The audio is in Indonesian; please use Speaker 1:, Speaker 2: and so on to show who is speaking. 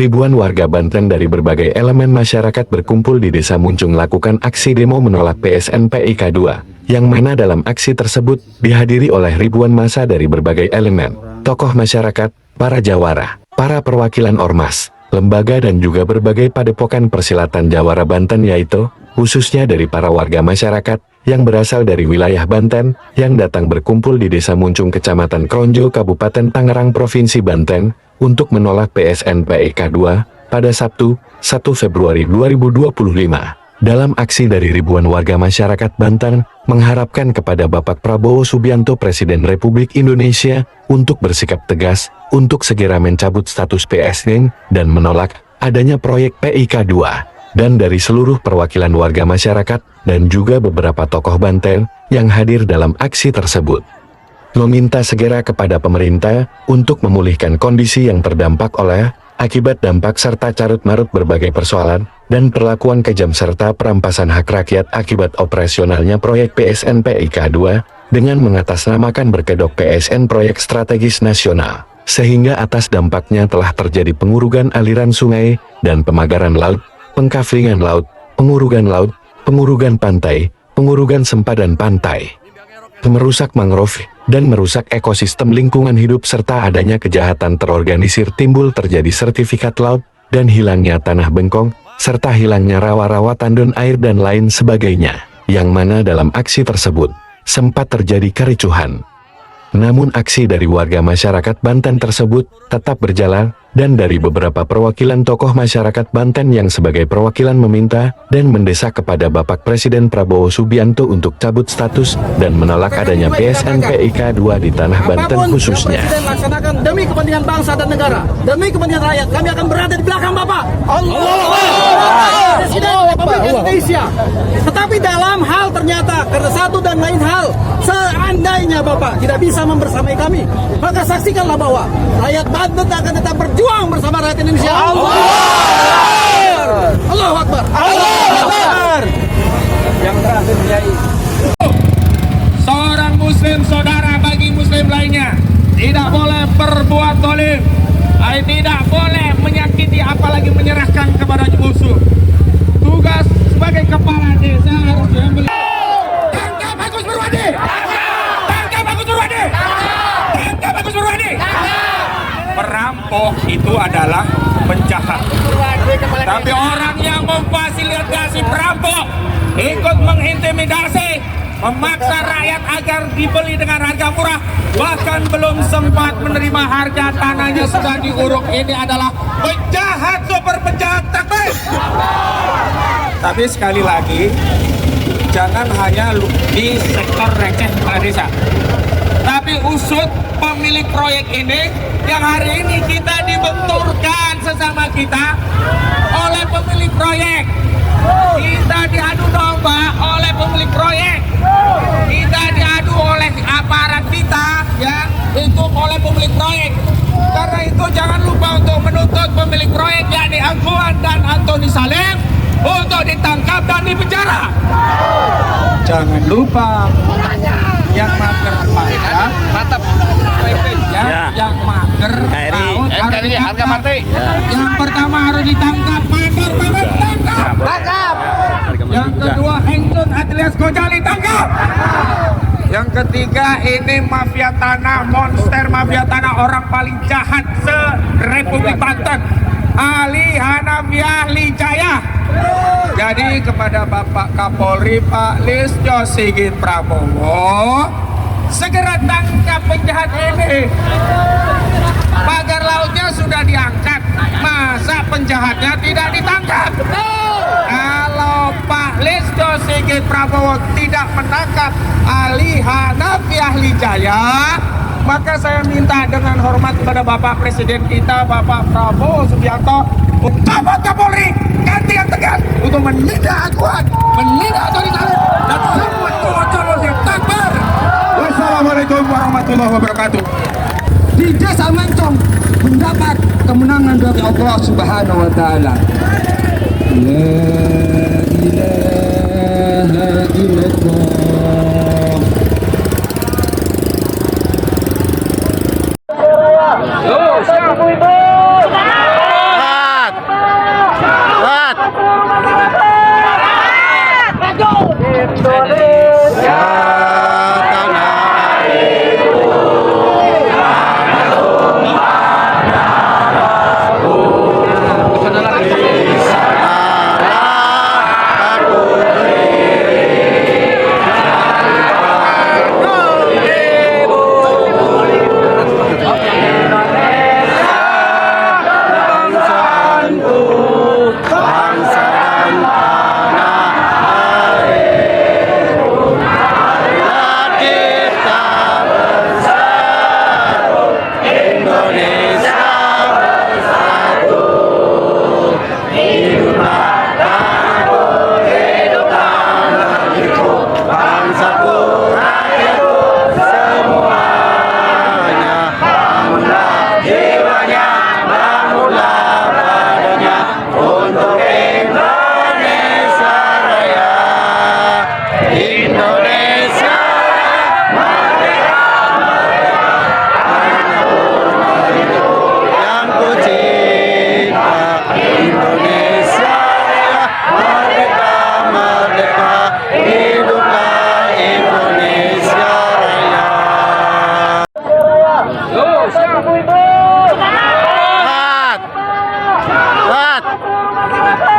Speaker 1: ribuan warga Banten dari berbagai elemen masyarakat berkumpul di Desa Muncung lakukan aksi demo menolak PSNPIK 2, yang mana dalam aksi tersebut dihadiri oleh ribuan massa dari berbagai elemen, tokoh masyarakat, para jawara, para perwakilan ormas, lembaga dan juga berbagai padepokan persilatan jawara Banten, yaitu khususnya dari para warga masyarakat yang berasal dari wilayah Banten yang datang berkumpul di Desa Muncung Kecamatan Kronjo Kabupaten Tangerang Provinsi Banten untuk menolak PSNPIK 2 pada Sabtu 1 Februari 2025. Dalam aksi dari ribuan warga masyarakat Banten mengharapkan kepada Bapak Prabowo Subianto Presiden Republik Indonesia untuk bersikap tegas untuk segera mencabut status PSN dan menolak adanya proyek PIK 2, dan dari seluruh perwakilan warga masyarakat dan juga beberapa tokoh Banten yang hadir dalam aksi tersebut meminta segera kepada pemerintah untuk memulihkan kondisi yang terdampak oleh akibat dampak serta carut-marut berbagai persoalan dan perlakuan kejam serta perampasan hak rakyat akibat operasionalnya proyek PSNPIK 2 dengan mengatasnamakan berkedok PSN proyek strategis nasional, sehingga atas dampaknya telah terjadi pengurugan aliran sungai dan pemagaran laut, pengkaflingan laut, pengurugan pantai, pengurugan sempadan pantai, merusak mangrove, dan merusak ekosistem lingkungan hidup serta adanya kejahatan terorganisir timbul terjadi sertifikat laut, dan hilangnya tanah bengkong, serta hilangnya rawa-rawa tandon air dan lain sebagainya, yang mana dalam aksi tersebut sempat terjadi kericuhan. Namun aksi dari warga masyarakat Banten tersebut tetap berjalan, dan dari beberapa perwakilan tokoh masyarakat Banten yang sebagai perwakilan meminta dan mendesak kepada Bapak Presiden Prabowo Subianto untuk cabut status dan menolak adanya PSNPIK 2 di tanah Banten khususnya.
Speaker 2: Presiden laksanakan demi kepentingan bangsa dan negara, demi kepentingan rakyat, kami akan berada di belakang Bapak. Presiden Republik Indonesia. Tetapi dalam hal ternyata karena satu dan lain hal, seandainya Bapak tidak bisa membersamai kami, maka saksikanlah bahwa rakyat Banten akan tetap berjuang bersama rakyat Indonesia. Allahu Akbar. Allahu Akbar.
Speaker 3: Yang terakhir Kiai. Seorang muslim saudara bagi muslim lainnya tidak boleh berbuat zalim, tidak boleh menyakiti apalagi menyerahkan kepada musuh. Tugas sebagai kepala desa harus diambil. Tangkap Agus Purwadi. Tangkap Agus Purwadi. Tangkap Agus Purwadi. Perampok itu adalah penjahat. Tapi orang yang memfasilitasi perampok ikut mengintimidasi, memaksa rakyat agar dibeli dengan harga murah, bahkan belum sempat menerima harga tanahnya sudah diuruk. Ini adalah penjahat, super penjahat. Takbir. Tapi sekali lagi, jangan hanya di sektor receh kepala desa, tapi usut pemilik proyek ini yang hari ini kita dibenturkan sesama kita oleh pemilik proyek. Kita diadu domba oleh pemilik proyek, kita diadu oleh aparat kita, ya, itu oleh pemilik proyek. Karena itu jangan lupa untuk menuntut pemilik proyek yakni Angkuhan dan Antoni Salim untuk ditangkap dan dipenjara. Jangan lupa yang mager pajak, yang mager laut harus ditangkap. Yang pertama harus ditangkap, mager tangkap. Yang kedua Hengtun Atilias Gojali tangkap. Yang ketiga ini mafia tanah, monster mafia tanah, orang paling jahat se-Republik Banten, Ali Hanafiah Lijaya. Jadi kepada Bapak Kapolri Pak Listio Sigit Prabowo, segera tangkap penjahat ini. Pagar lautnya sudah diangkat, masa penjahatnya tidak ditangkap? Kalau Pak Listio Sigit Prabowo tidak menangkap Ali Hanafiah Lijaya, maka saya minta dengan hormat kepada Bapak Presiden kita, Bapak Prabowo Subianto, Bapak Kapolri ganti yang tegas untuk menindak Angkuhan, menindak Antoni Salim, dan semua cowok-cowok yang takbir. Wassalamualaikum warahmatullahi wabarakatuh. Di Desa Muncung mendapat kemenangan dari Allah Subhanahu wa Ta'ala. La ilaha illallah.
Speaker 4: Cut.